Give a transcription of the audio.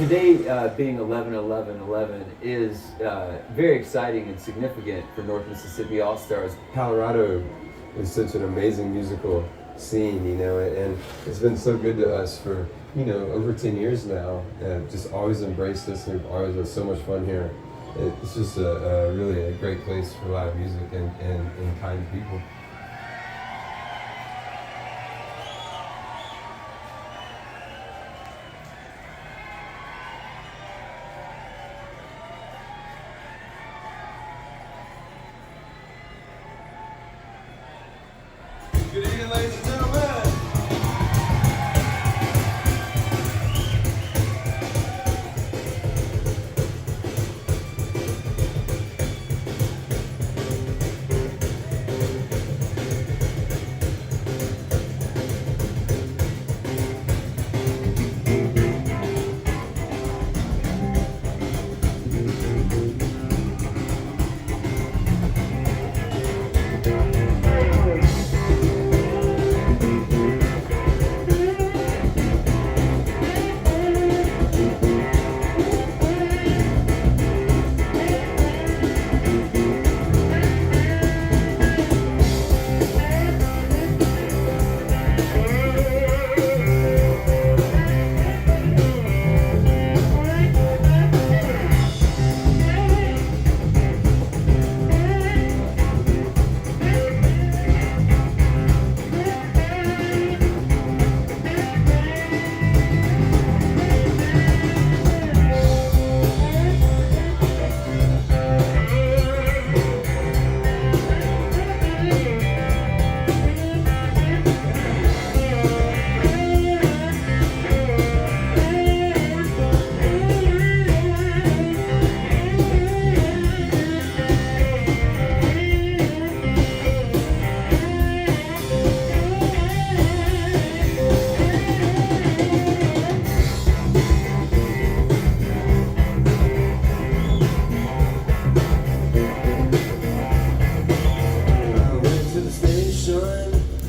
Today, being 11-11-11 is very exciting and significant for North Mississippi Allstars. Colorado is such an amazing musical scene, and it's been so good to us for, over 10 years now. Just always embraced us, and we've always had so much fun here. It's just really a great place for live music and kind people. Good evening, ladies and gentlemen.